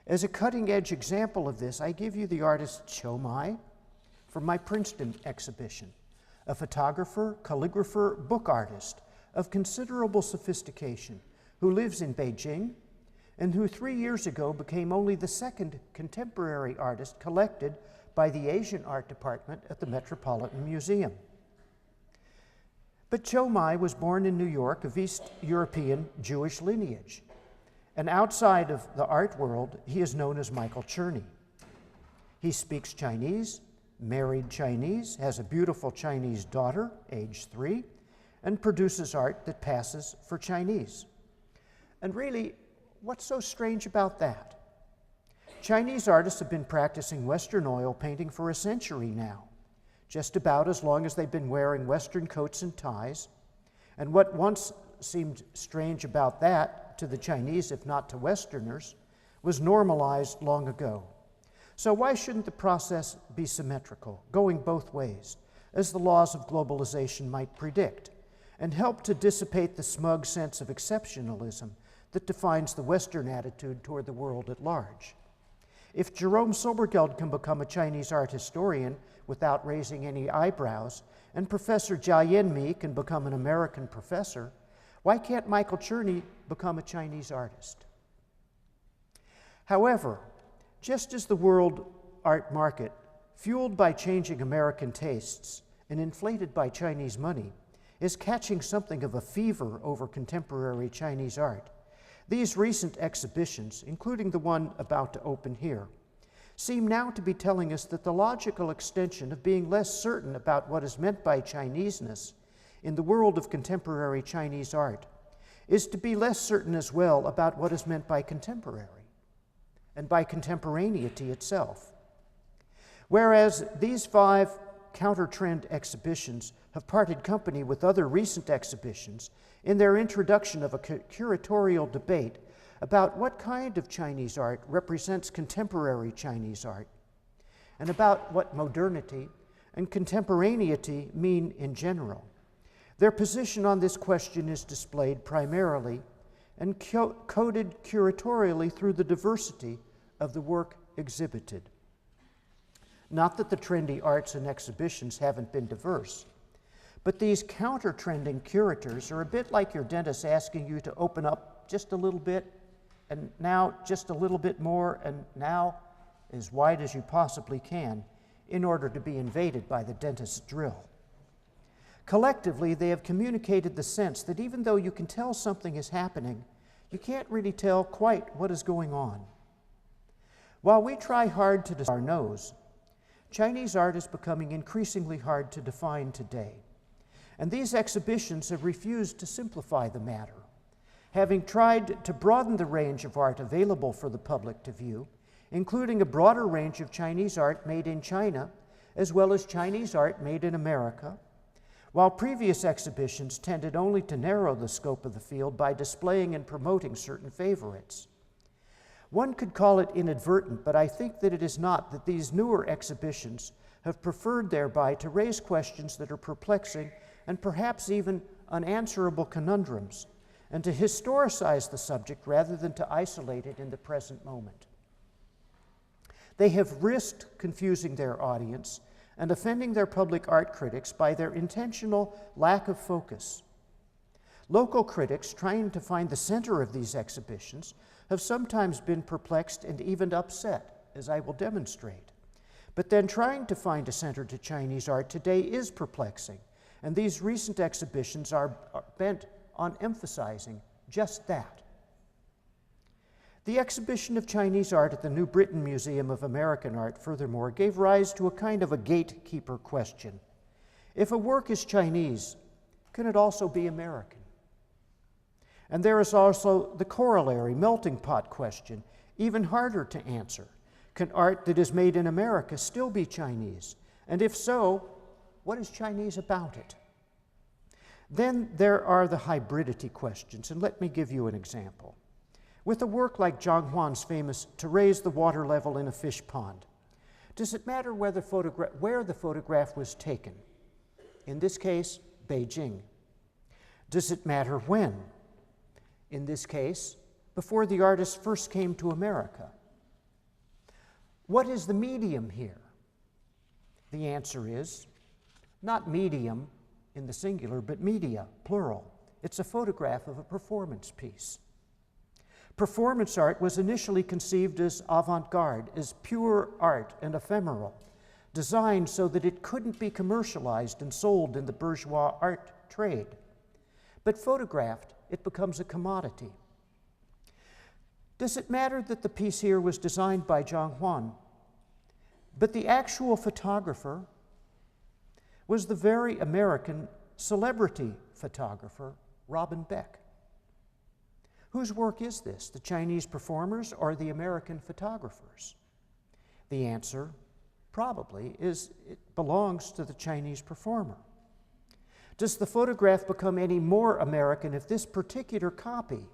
As a cutting-edge example of this, I give you the artist Chiu Mai from my Princeton exhibition, a photographer, calligrapher, book artist of considerable sophistication who lives in Beijing and who 3 years ago became only the second contemporary artist collected by the Asian Art Department at the Metropolitan Museum. But Chiu Mai was born in New York of East European Jewish lineage, and outside of the art world, he is known as Michael Czerny. He speaks Chinese, married Chinese, has a beautiful Chinese daughter, age 3, and produces art that passes for Chinese. And really, what's so strange about that? Chinese artists have been practicing Western oil painting for a century now, just about as long as they've been wearing Western coats and ties. And what once seemed strange about that to the Chinese, if not to Westerners, was normalized long ago. So why shouldn't the process be symmetrical, going both ways, as the laws of globalization might predict, and help to dissipate the smug sense of exceptionalism that defines the Western attitude toward the world at large? If Jerome Silbergeld can become a Chinese art historian without raising any eyebrows, and Professor Jia Yanmi can become an American professor, why can't Michael Czerny become a Chinese artist? However, just as the world art market, fueled by changing American tastes and inflated by Chinese money, is catching something of a fever over contemporary Chinese art, these recent exhibitions, including the one about to open here, seem now to be telling us that the logical extension of being less certain about what is meant by Chineseness in the world of contemporary Chinese art is to be less certain as well about what is meant by contemporary and by contemporaneity itself. Whereas these 5 counter-trend exhibitions have parted company with other recent exhibitions in their introduction of a curatorial debate about what kind of Chinese art represents contemporary Chinese art, and about what modernity and contemporaneity mean in general. Their position on this question is displayed primarily and coded curatorially through the diversity of the work exhibited. Not that the trendy arts and exhibitions haven't been diverse, but these counter-trending curators are a bit like your dentist asking you to open up just a little bit, and now just a little bit more, and now as wide as you possibly can, in order to be invaded by the dentist's drill. Collectively, they have communicated the sense that even though you can tell something is happening, you can't really tell quite what is going on. While we try hard to define our nose, Chinese art is becoming increasingly hard to define today. And these exhibitions have refused to simplify the matter, having tried to broaden the range of art available for the public to view, including a broader range of Chinese art made in China, as well as Chinese art made in America, while previous exhibitions tended only to narrow the scope of the field by displaying and promoting certain favorites. One could call it inadvertent, but I think that it is not, that these newer exhibitions have preferred thereby to raise questions that are perplexing and perhaps even unanswerable conundrums, and to historicize the subject rather than to isolate it in the present moment. They have risked confusing their audience and offending their public art critics by their intentional lack of focus. Local critics trying to find the center of these exhibitions have sometimes been perplexed and even upset, as I will demonstrate. But then trying to find a center to Chinese art today is perplexing, and these recent exhibitions are bent on emphasizing just that. The exhibition of Chinese art at the New Britain Museum of American Art, furthermore, gave rise to a kind of a gatekeeper question. If a work is Chinese, can it also be American? And there is also the corollary melting pot question, even harder to answer. Can art that is made in America still be Chinese? And if so, what is Chinese about it? Then there are the hybridity questions, and let me give you an example. With a work like Zhang Huan's famous "To Raise the Water Level in a Fish Pond," does it matter where the photograph was taken? In this case, Beijing. Does it matter when? In this case, before the artist first came to America. What is the medium here? The answer is not medium in the singular, but media, plural. It's a photograph of a performance piece. Performance art was initially conceived as avant-garde, as pure art and ephemeral, designed so that it couldn't be commercialized and sold in the bourgeois art trade. But photographed, it becomes a commodity. Does it matter that the piece here was designed by Zhang Huan? But the actual photographer was the very American celebrity photographer, Robin Beck. Whose work is this, the Chinese performers or the American photographers? The answer, probably, is it belongs to the Chinese performer. Does the photograph become any more American if this particular copy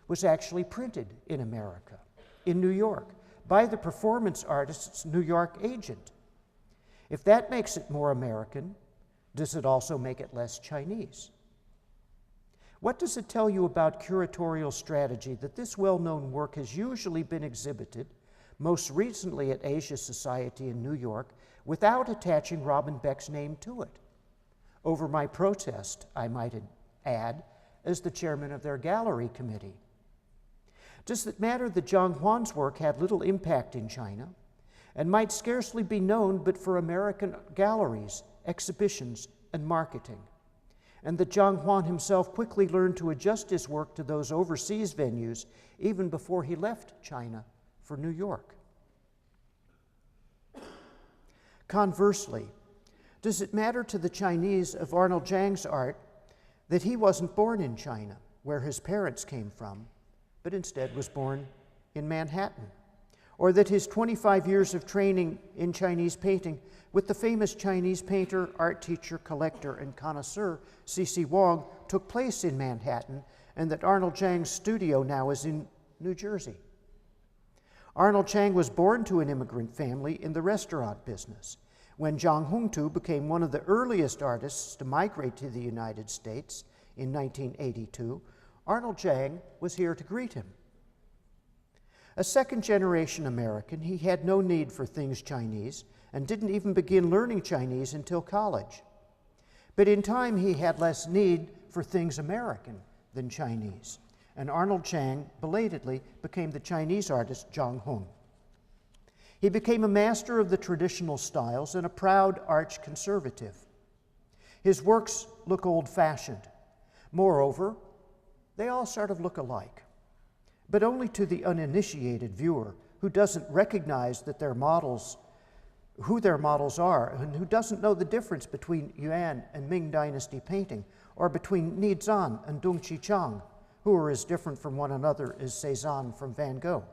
was actually printed in America, in New York, by the performance artist's New York agent? If that makes it more American, does it also make it less Chinese? What does it tell you about curatorial strategy that this well-known work has usually been exhibited, most recently at Asia Society in New York, without attaching Robin Beck's name to it? Over my protest, I might add, as the chairman of their gallery committee. Does it matter that Zhang Huan's work had little impact in China and might scarcely be known but for American galleries, exhibitions, and marketing, and that Zhang Huan himself quickly learned to adjust his work to those overseas venues even before he left China for New York? Conversely, does it matter to the Chinese of Arnold Chang's art that he wasn't born in China, where his parents came from, but instead was born in Manhattan? Or that his 25 years of training in Chinese painting with the famous Chinese painter, art teacher, collector, and connoisseur C.C. Wong took place in Manhattan, and that Arnold Chang's studio now is in New Jersey? Arnold Chang was born to an immigrant family in the restaurant business. When Zhang Hongtu became one of the earliest artists to migrate to the United States in 1982, Arnold Chang was here to greet him. A second-generation American, he had no need for things Chinese and didn't even begin learning Chinese until college. But in time, he had less need for things American than Chinese, and Arnold Chang belatedly became the Chinese artist Zhang Hong. He became a master of the traditional styles and a proud arch conservative. His works look old-fashioned. Moreover, they all sort of look alike, but only to the uninitiated viewer who doesn't recognize that who their models are, and who doesn't know the difference between Yuan and Ming Dynasty painting, or between Nizan and Dong Qichang, who are as different from one another as Cézanne from Van Gogh.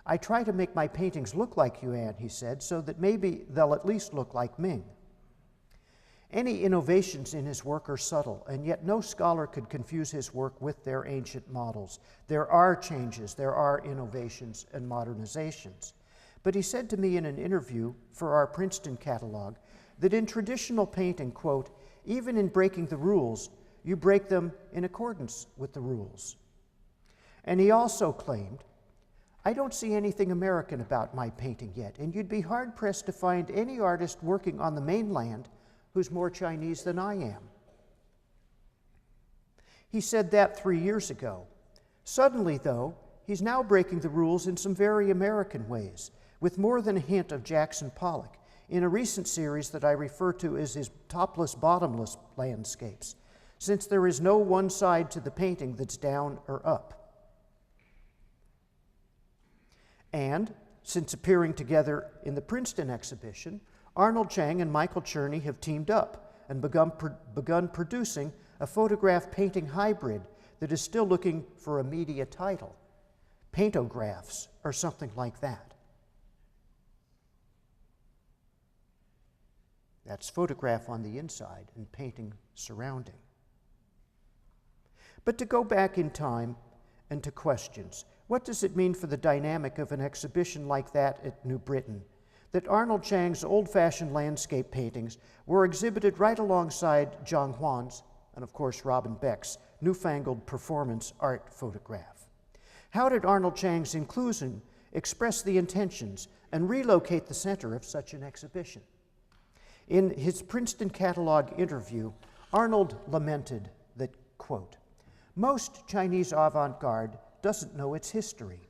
I try to make my paintings look like Yuan, he said, so that maybe they'll at least look like Ming. Any innovations in his work are subtle, and yet no scholar could confuse his work with their ancient models. There are changes, there are innovations and modernizations. But he said to me in an interview for our Princeton catalog that in traditional painting, quote, even in breaking the rules, you break them in accordance with the rules. And he also claimed, I don't see anything American about my painting yet, and you'd be hard-pressed to find any artist working on the mainland who's more Chinese than I am. He said that 3 years ago. Suddenly, though, he's now breaking the rules in some very American ways, with more than a hint of Jackson Pollock in a recent series that I refer to as his topless, bottomless landscapes, since there is no one side to the painting that's down or up. And, since appearing together in the Princeton exhibition, Arnold Chang and Michael Cherney have teamed up and begun producing a photograph painting hybrid that is still looking for a media title, paintographs or something like that. That's photograph on the inside and painting surrounding. But to go back in time and to questions, what does it mean for the dynamic of an exhibition like that at New Britain, that Arnold Chang's old-fashioned landscape paintings were exhibited right alongside Zhang Huan's, and of course Robin Beck's, newfangled performance art photograph? How did Arnold Chang's inclusion express the intentions, and relocate the center of such an exhibition. In his Princeton catalog interview, Arnold lamented that, quote, "Most Chinese avant-garde doesn't know its history,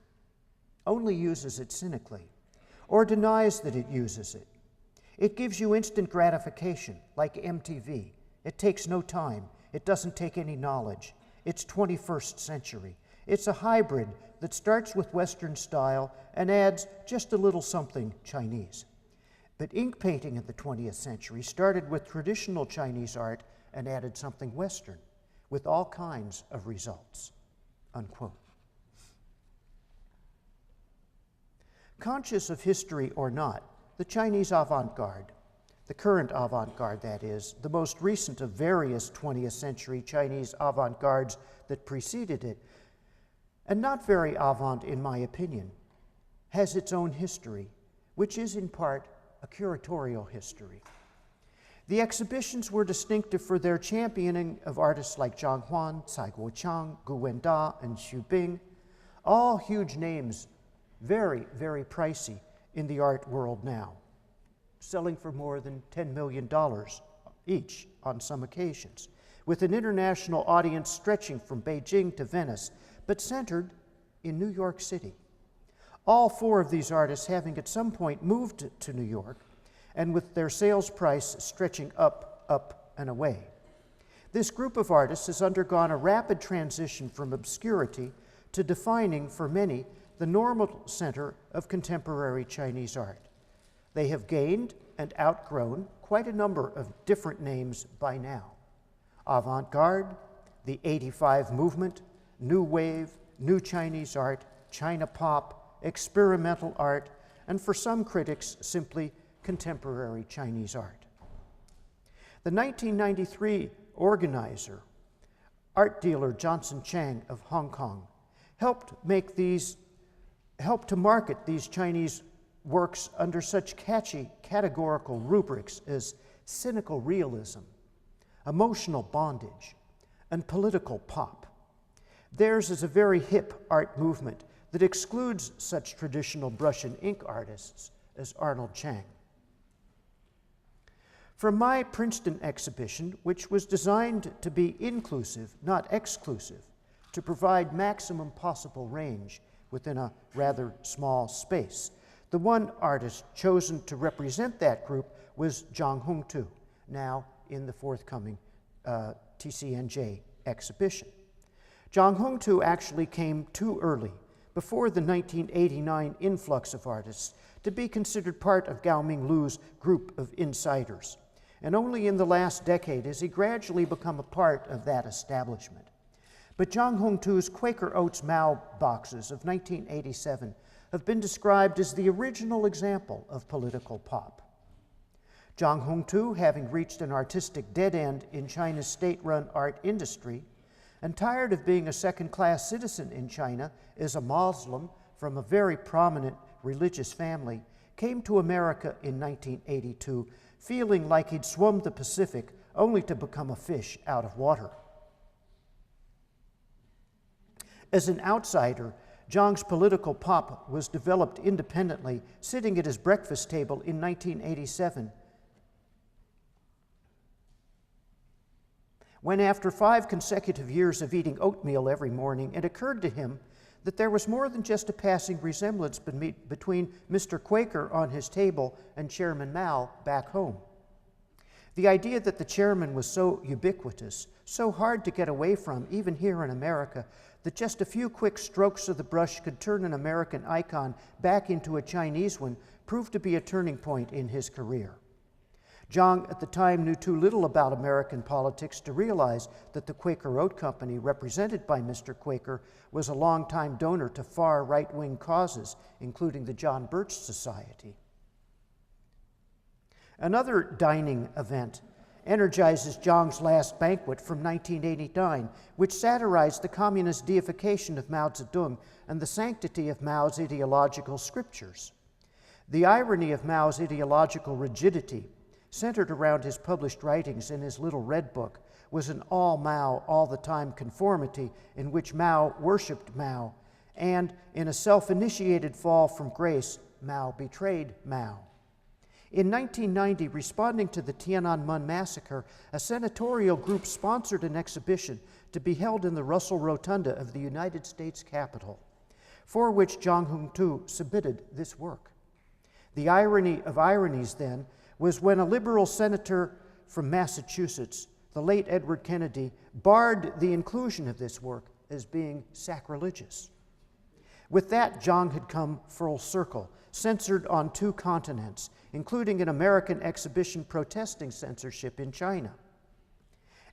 only uses it cynically, or denies that it uses it. It gives you instant gratification, like MTV. It takes no time. It doesn't take any knowledge. It's 21st century. It's a hybrid that starts with Western style and adds just a little something Chinese. But ink painting in the 20th century started with traditional Chinese art and added something Western, with all kinds of results," unquote. Conscious of history or not, the Chinese avant-garde, the current avant-garde that is, the most recent of various 20th century Chinese avant-gardes that preceded it, and not very avant in my opinion, has its own history, which is in part a curatorial history. The exhibitions were distinctive for their championing of artists like Zhang Huan, Cai Guoqiang, Gu Wenda, and Xu Bing, all huge names, very, very pricey in the art world now, selling for more than $10 million each on some occasions, with an international audience stretching from Beijing to Venice, but centered in New York City. All four of these artists having at some point moved to New York, and with their sales price stretching up, up, and away. This group of artists has undergone a rapid transition from obscurity to defining, for many, the normal center of contemporary Chinese art. They have gained and outgrown quite a number of different names by now. Avant-garde, the 85 movement, New Wave, New Chinese art, China pop, experimental art, and for some critics, simply contemporary Chinese art. The 1993 organizer, art dealer Johnson Chang of Hong Kong, helped to market these Chinese works under such catchy categorical rubrics as cynical realism, emotional bondage, and political pop. Theirs is a very hip art movement that excludes such traditional brush and ink artists as Arnold Chang. For my Princeton exhibition, which was designed to be inclusive, not exclusive, to provide maximum possible range within a rather small space, the one artist chosen to represent that group was Zhang Hongtu, now in the forthcoming TCNJ exhibition. Zhang Hongtu actually came too early, before the 1989 influx of artists, to be considered part of Gao Minglu's group of insiders. And only in the last decade has he gradually become a part of that establishment. But Zhang Hongtu's Quaker Oats Mao boxes of 1987 have been described as the original example of political pop. Zhang Hongtu, having reached an artistic dead end in China's state-run art industry, and tired of being a second-class citizen in China as a Muslim from a very prominent religious family, came to America in 1982, feeling like he'd swum the Pacific only to become a fish out of water. As an outsider, Zhang's political pop was developed independently, sitting at his breakfast table in 1987, when after 5 consecutive years of eating oatmeal every morning, it occurred to him that there was more than just a passing resemblance between Mr. Quaker on his table and Chairman Mao back home. The idea that the chairman was so ubiquitous, so hard to get away from, even here in America, that just a few quick strokes of the brush could turn an American icon back into a Chinese one, proved to be a turning point in his career. Zhang at the time knew too little about American politics to realize that the Quaker Oat Company, represented by Mr. Quaker, was a longtime donor to far right-wing causes, including the John Birch Society. Another dining event energizes Zhang's last banquet from 1989, which satirized the communist deification of Mao Zedong and the sanctity of Mao's ideological scriptures. The irony of Mao's ideological rigidity, centered around his published writings in his Little Red Book, was an all Mao, all the time conformity in which Mao worshipped Mao and in a self-initiated fall from grace, Mao betrayed Mao. In 1990, responding to the Tiananmen massacre, a senatorial group sponsored an exhibition to be held in the Russell Rotunda of the United States Capitol, for which Zhang Hongtu submitted this work. The irony of ironies, then, was when a liberal senator from Massachusetts, the late Edward Kennedy, barred the inclusion of this work as being sacrilegious. With that, Zhang had come full circle, censored on 2 continents, including an American exhibition protesting censorship in China.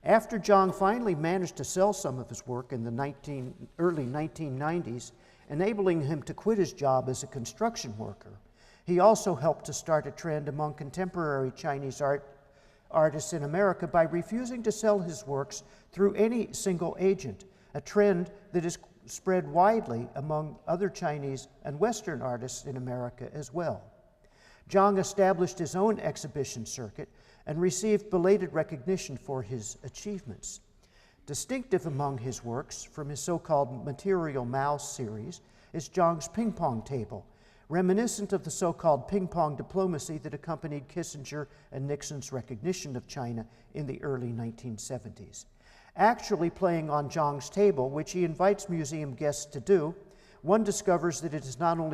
After Zhang finally managed to sell some of his work in the early 1990s, enabling him to quit his job as a construction worker, he also helped to start a trend among contemporary Chinese artists in America by refusing to sell his works through any single agent, a trend that is spread widely among other Chinese and Western artists in America as well. Zhang established his own exhibition circuit and received belated recognition for his achievements. Distinctive among his works from his so-called Material Mouse series is Zhang's ping pong table, reminiscent of the so-called ping pong diplomacy that accompanied Kissinger and Nixon's recognition of China in the early 1970s. Actually playing on Zhang's table, which he invites museum guests to do, one discovers that it is not only